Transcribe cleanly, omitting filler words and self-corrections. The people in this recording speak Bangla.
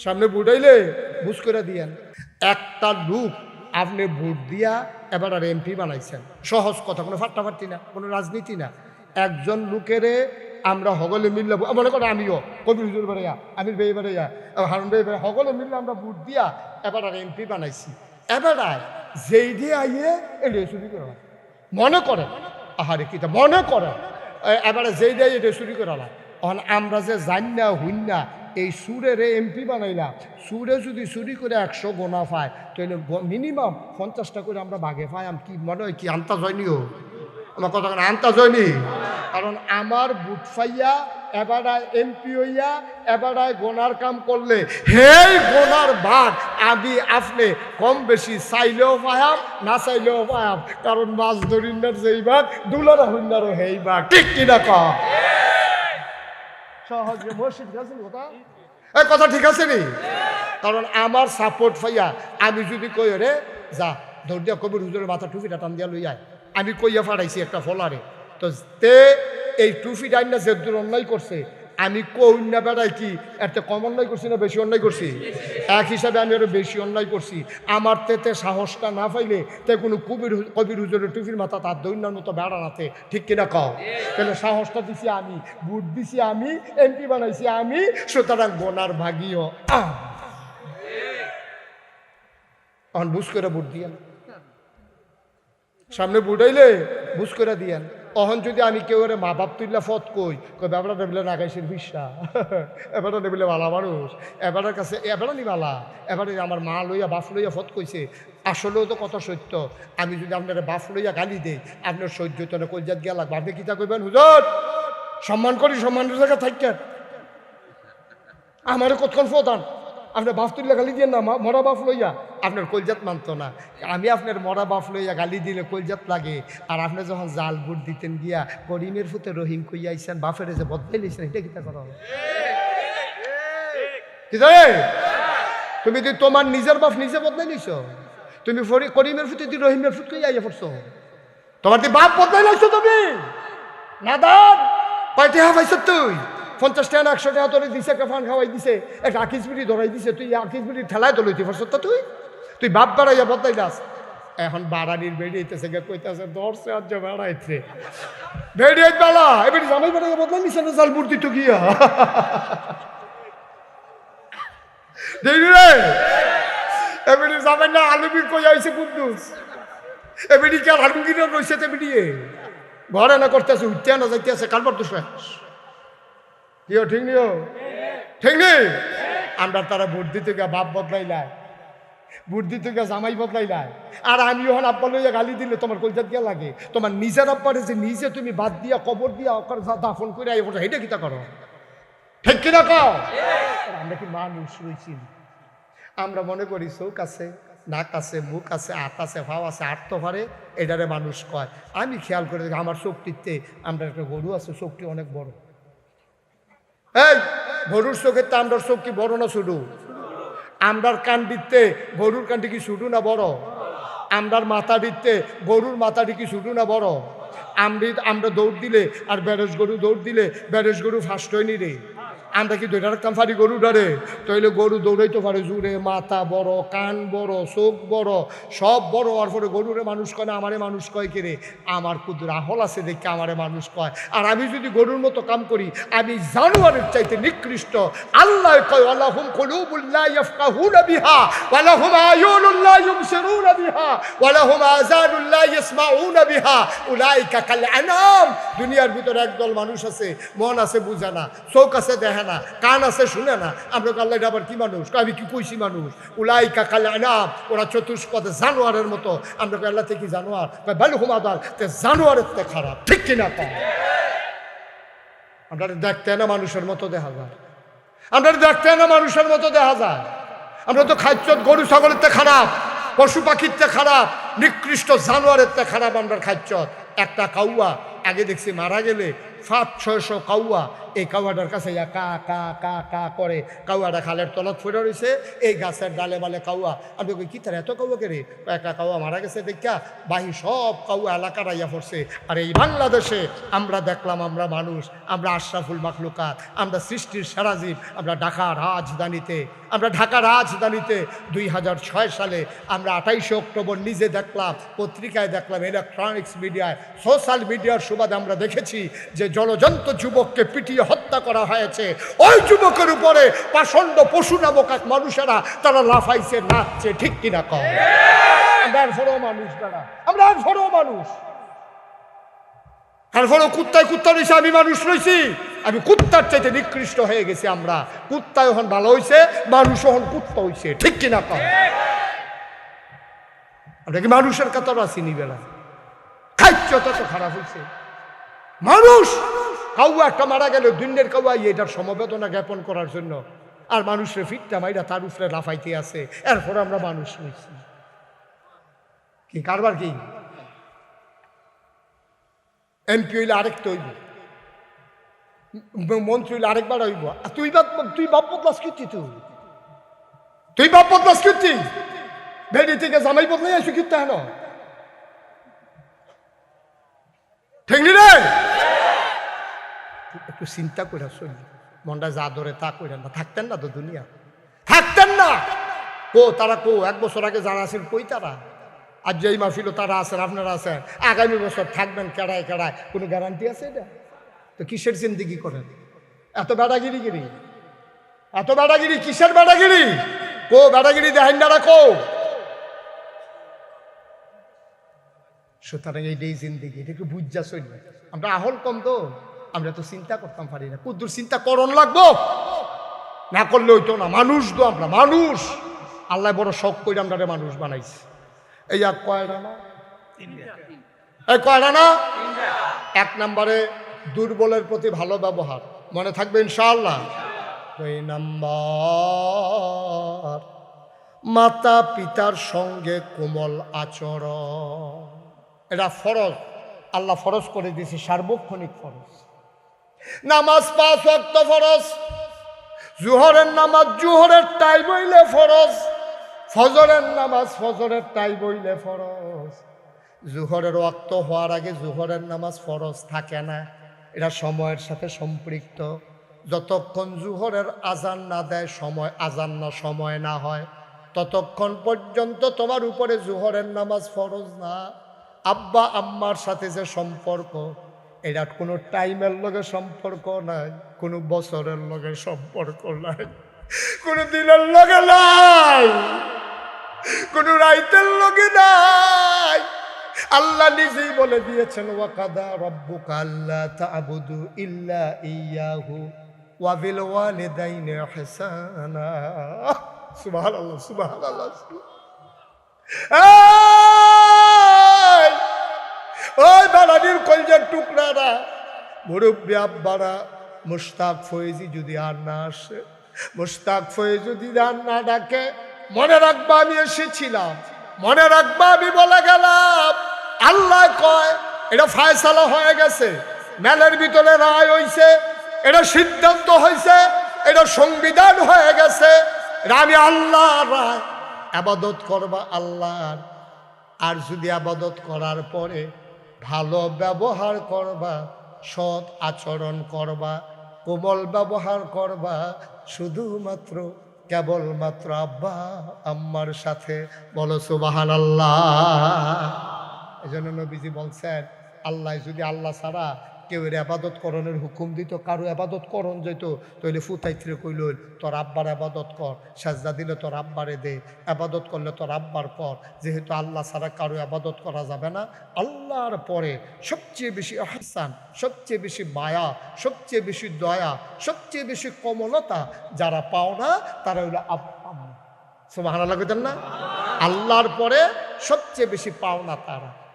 সামনে ভোট আইলে বুঝ করে দিয়েন। একটা লোক আপনি ভোট দিয়া এবার আর এমপি বানাইছেন, সহজ কথা, কোনো ফাট্টাফাট্টি না, কোনো রাজনীতি না। একজন লোকেরে আমরা হগলে মিললে, মনে করো আমিও কবির হুজুর বেড়াইয়া, আমির বেয়ে বেড়াইয়া, হারুন বেয়ে বেড়া, হগলে মিললে আমরা ভোট দিয়া এবার আর এমপি বানাইছি। এবার যেই দিয়ে আইয়ে এটা চুরি করা মনে করেন, আহারে কিতা মনে করেন, এবারে যেই দিয়ে এটা চুরি করালাম। আমরা যে জান না হইন না এই সুরের এমপি বানাইলাম, সুরে যদি চুরি করে 100 গোনা পায় তাহলে মিনিমাম 50টা করে আমরা ভাগে পাই। কি মনে হয় কি আন্তাজ হয়নিও? আমার কথা আন্তাজ হয়নি? কারণ আমার বুট ফাইয়া এবার এমপি হইয়া এবার গোনার কাম করলে হেই গোনার ভাগ আমি আপনি কম বেশি চাইলেও পায়াম না চাইলেও পায়াম। কারণ মাছ ধরিনার যেই ভাগ দুলারা হইনারও হেই ভাগ, ঠিক কিনা কম সহজে মসজিদ গেছেন কথা, এই কথা ঠিক আছে নি? কারণ আমার সাপোর্ট পাইয়া আমি যদি কই রে যা ধর দিয়া কবির হুজুরের মাথা টুপিটা টান দিয়া লইয়া, আমি কইয়া ফাড়াইছি একটা ফলারে, তো তে এই টুপি ডাইন না যে দূর অন্যায় করছে, আমি কন্যা বেড়াই কি এত কম অন্যায় করছি না বেশি অন্যায় করছি? এক হিসাবে আমি আরো বেশি অন্যায় করছি। আমার তেতে সাহসটা না পাইলে তে কোনো কবির হুজুরের টুপির মাথা তার দৈন্যার মতো বেড়া নাতে, ঠিক কিনা কও? কেন সাহসটা দিছি আমি, বুট দিছি আমি, এমপি বানাইছি আমি, সুতরাং গোনার ভাগিও এখন বুঝ করে বুট দিয়েন। সামনে বুট আইলে বুঝ করে দিয়েন। অহন যদি আমি কেউ মা বাপ তুললা ফত কই এবারটা নেবলে নাগাইছেন ভিসা, এবারটা নেবলে বালা মানুষ, এবারের কাছে এবারও নি বালা, এবারে আমার মা লইয়া বাপ লইয়া ফত কইছে। আসলেও তো কথা সত্য। আমি যদি আপনার বাপ লইয়া গালি দেই আপনার সহ্য তো না, কলজাত গিয়া লাগবে, আপনি কিতা কইবেন? হুজুর সম্মান করি, সম্মানের জায়গা থাকেন, আমারে কতক্ষণ ফতান, আপনার বাপ তুললে গালি দিয়ে না, মরা বাপ লইয়া আপনার কলজাত মানত না। আমি আপনার মরা বাপ লইয়া গালি দিলে কলজাত লাগে, আর আপনি যখন জাল বুট দিতেন গিয়া করিমের ফুতে রহিম কইয়া আইসেন, বাপের যে বদলাই লইছেন, এটা কিতা করা হবে? কি জানে তুমি তুই তোমার নিজের বাপ নিজে বদলাই লইছ, তুমি করিমের ফুতে তুই রহিমের ফুট কইয়া আইয়া পড়ছো, তোমার তুই বাপ বদলাই লইছ তুমি না দান কয়টি হাফাইছ তুই 50 টাকা 100 টাকা তোরে দিছে, একটা ফান খাওয়াই দিছে, একটা আকিস বিড়ি ধরাই দিছে, তুই আকিস বিড়ি ঠেলায় তো লইতে পারছ তো, তুই বাপ বাড়াইয়া বদলাই দাস। এখন বাড়ানির বেড়িয়েছে গে কইতেছে ধরছে আজ বেড়াইছে বেড়িয়ে বেলা এবারে জামাই বাড়াইয়া বদলাই নিছে না জাল বুট দিত গিয়া দেখি রে এবারে জামাই না আলুবির কই আইছে কুদ্দুস, এবারে কি আর আলুগিরা রইছে তে বেড়িয়ে ঘরে না করতেছে, উঠতে না যাইতেছে, কালবার তো শেষ। কিও ঠিক নিও, ঠিক নেই? আমরা তারা ভোট দিতে গিয়ে বাপ বদলাইলাই, ভোট দিতে গিয়ে জামাই বদলাইলাই, আর আমি ওখানে আব্বা লইয়া গালি দিলে তোমার কলজাত গিয়া লাগে। তোমার নিজের আব্বারে যে নিজে তুমি বাদ দিয়া কবর দিয়া দাফন করে আই ওটা, এটা কিতা করো, ঠিক কিনা কও? আমরা কি মানুষ রয়েছি? আমরা মনে করি চোখ আছে, নাক আছে, মুখ আছে, হাত আছে, ভাও আছে, আট তো পারে, এটারে মানুষ কয়। আমি খেয়াল করে দেখি আমার চোখটিতে, আমরা একটা গরু আছে, চোখটি অনেক বড়। এই গরুর চোখের তো আমরার চোখ কি বড় না ছোট? আমরার কান দিতে গরুর কানটি কি ছোট না বড়? আমরার মাথা দিতে গরুর মাথাটি কি ছোট না বড়? আমরা দৌড় দিলে আর ব্যারেজ গরু দৌড় দিলে ব্যারেজ গরু ফার্স্ট হয়নি রে। আমরা কি ধরে রাখতাম পারি গরু ধরে? তাইলে গরু দৌড়াইতে পারে জুড়ে, মাথা বড়, কান বড়, চোখ বড়, সব বড় হওয়ার পরে গরুরে মানুষ কয় না, আমারে মানুষ কয় কে রে? আমার খুদ রাহল আছে দেখে আমারে মানুষ কয়। আর আমি যদি গরুর মতো কাম করি আমি জানোয়ারের চাইতে নিকৃষ্ট। আল্লাহ কয় ওয়ালাহুম কুলুবুল লা ইয়াফকাহুনা বিহা ওয়ালাহুম আয়ুনুন লা ইউবসিরুনা বিহা ওয়ালাহুম আযানুন লা ইয়াসমাউনা বিহা উলাইকা কাল আনাম। দুনিয়ার ভিতরে একদল মানুষ আছে, মন আছে বুঝে না, চোখ আছে দেখে না, কান আছে শুনে না। আমরা আল্লাহ এটা আবার কি মানুষ? আমি কি কইছি মানুষ? উলাইকা কাল আনাম, ওরা চতুষ্পদে জানোয়ারের মতো। আমরা আল্লাহ থেকে জানোয়ার বাল হুমাদার, জানোয়ারের থেকে খারাপ, ঠিক কিনা? আমরা দেখতে না মানুষের মতো দেখা যায়, আমরা দেখতে না মানুষের মতো দেখা যায়। আমরা তো খাদ্য গরু ছাগলের থেকে খারাপ, পশু পাখির থেকে খারাপ, নিকৃষ্ট জানোয়ারের থেকে খারাপ আমরা খাদ্য। একটা কাউয়া আগে দেখছি মারা গেলে 500-600 কাউয়া এই কাউয়াটার কাছে ইয়া কা কা কা কা করে কাউয়াটা খালের তলত ফুটে রয়েছে, এই গাছের ডালে বালে কাউয়া। আমি কই কি তার এত কাউয়া কে রে? একটা কাউয়া মারা গেছে দেখা বাহি সব কাউয়া এলাকার আইয়া পড়ছে। আর এই বাংলাদেশে আমরা দেখলাম, আমরা মানুষ, আমরা আশরাফুল মাখলুকাত, আমরা সৃষ্টির সেরা জীব, আমরা ঢাকা রাজধানীতে 2006 সালে আমরা 28 অক্টোবর নিজে দেখলাম, পত্রিকায় দেখলাম, ইলেকট্রনিক্স মিডিয়ায়, সোশ্যাল মিডিয়ার সুবাদে আমরা দেখেছি যে জলজন্ত যুবককে পিটিয়ে হত্যা করা হয়েছে। ওই যুবকের উপরে পাষণ্ড পশু নামক এক মানুষেরা তারা লাফাইছে, নাচছে, ঠিক কিনা কম? আমরা এরপরেও মানুষ দাঁড়া, আমরা এরপরেও মানুষ, এরপরেও কুত্তা রয়েছে, আমি মানুষ রয়েছি। আমি কুত্তার চাইতে নিকৃষ্ট হয়ে গেছি। আমরা কুত্তা এখন ভালো হয়েছে, মানুষ এখন কুত্তা হয়েছে, ঠিক কিনা কম? আমরা কি মানুষের কাতার আছি নিবেলা? খাইচ্ছ তত খারাপ হয়েছে মানুষ। কাউয়া একটা মারা গেল, দুনিয়ার কাউয়া এটার সমবেদনা জ্ঞাপন করার জন্য, আর মানুষের ফিটটা মাইরা তার উপরে লাফাইতে আছে। এরপর আমরা মানুষ হয়েছি। কি কারবার কি? এমপি হইলে আরেকটা হইব, মন্ত্রী হইলে আরেকবার হইব। তুই বাপ বদলাস কীর্তি, তুই বাপ বদলাস কীর্তি, ভেড়ি থেকে জামাই বদলাই আসো কীর্তি হেন, ঠিক রে? একটু চিন্তা করে চলি, মনটা যা ধরে তা করেন না। থাকতেন না তো দুনিয়া, থাকতেন না। তারা 1 বছর আগে যারা আছেন কই তারা? আর যেই মাহফিল তারা আছেন, আপনারা আছেন, আগামী বছর থাকবেন কেড়ায় কেড়ায়, কোনো গ্যারান্টি আছে এটা? তো কিসের জিন্দিগি করেন? এত বেড়াগিরি কিসের বেড়াগিরি? বেড়াগিরি দেখেন না রাখো। সুতরাং এইটাই জিন্দিগি, এটা একটু বুঝা চলবে। আমরা আহল কম তো, আমরা তো চিন্তা করতাম পারি না। কুদ্দুর চিন্তা করণ লাগবো, না করলে হইতো না। মানুষ তো আমরা মানুষ, আল্লাহ বড় শখ করে আমরা মানুষ বানাইছি। এই আর কয়টা না, এই কয়টা না? 1 নম্বরে দুর্বলের প্রতি ভালো ব্যবহার, মনে থাকবে ইনশাআল্লাহ। 2 নম্বর মাতা পিতার সঙ্গে কোমল আচরণ। এটা ফরজ, আল্লাহ ফরজ করে দিয়েছে, সার্বক্ষণিক ফরজ। নামাজ 5 ওয়াক্ত ফরজ। জোহরের নামাজ জোহরের টাইম হইলে ফরজ, ফজরের নামাজ ফজরের টাইম হইলে ফরজ। জোহরের ওয়াক্ত হওয়ার আগে জোহরের নামাজ ফরজ থাকে না, এটা সময়ের সাথে সম্পৃক্ত। যতক্ষণ জোহরের আজান না দেয়, সময় না হয়, ততক্ষণ পর্যন্ত তোমার উপরে জোহরের নামাজ ফরজ না। আব্বা আম্মার সাথে যে সম্পর্ক, এটা কোনো টাইমের লগে সম্পর্ক নাই, কোনো বছরের লগে সম্পর্ক নাই, কোনো দিনের লগে নাই, কোনো রাইতের লগে নাই। আল্লাহ নিজেই বলে দিয়েছেন, ওয়াকাদা রাব্বুকা আল্লা তা'বুদু ইল্লা ইয়াহু ওয়া বিল ওয়ালিদাইনি ইহসানা। সুবহানাল্লাহ, সুবহানাল্লাহ। ওই বাড়ানির কলজার টুকরারা, মুরব্বী আব্বারা, মুশতাক ফয়েজি যদি আর না আসে, মুশতাক ফয়েজ যদি আর না ডাকে, মনে রাখবা আমি এসেছিলাম, মনে রাখবা আমি বলে গেলাম। আল্লাহ কয় এটা ফায়সালা হয়ে গেছে, মেলের ভিতরে রায় হইছে, এটা সিদ্ধান্ত হয়েছে, এটা সংবিধান হয়ে গেছে। এটা আমি আল্লাহর রায়, আবাদত করবা আল্লাহর। আর যদি আবাদত করার পরে ভালো ব্যবহার করবা, সৎ আচরণ করবা, কোমল ব্যবহার করবা, শুধুমাত্র কেবলমাত্র আব্বা আম্মার সাথে। বলো সুবহানাল্লাহ। এজন্য নবীজি বলছেন, আল্লাহ যদি আল্লাহ ছাড়া কেউ এর আবাদত করণের হুকুম দিত, কারো আবাদত করণ যেত, তাইলে ফুতাইত্রে কইল তোর আব্বার আবাদত কর, সাজদা দিলে তোর আব্বারে দে, আবাদত করলে তোর আব্বার কর। যেহেতু আল্লাহ ছাড়া কারো আবাদত করা যাবে না, আল্লাহর পরে সবচেয়ে বেশি আহসান, সবচেয়ে বেশি মায়া, সবচেয়ে বেশি দয়া, সবচেয়ে বেশি কোমলতা যারা পাও না, তারা হইল আব্বা। সুবহানাল্লাহ কইতেন না? আল্লাহর পরে সবচেয়ে বেশি পাওনা তারা।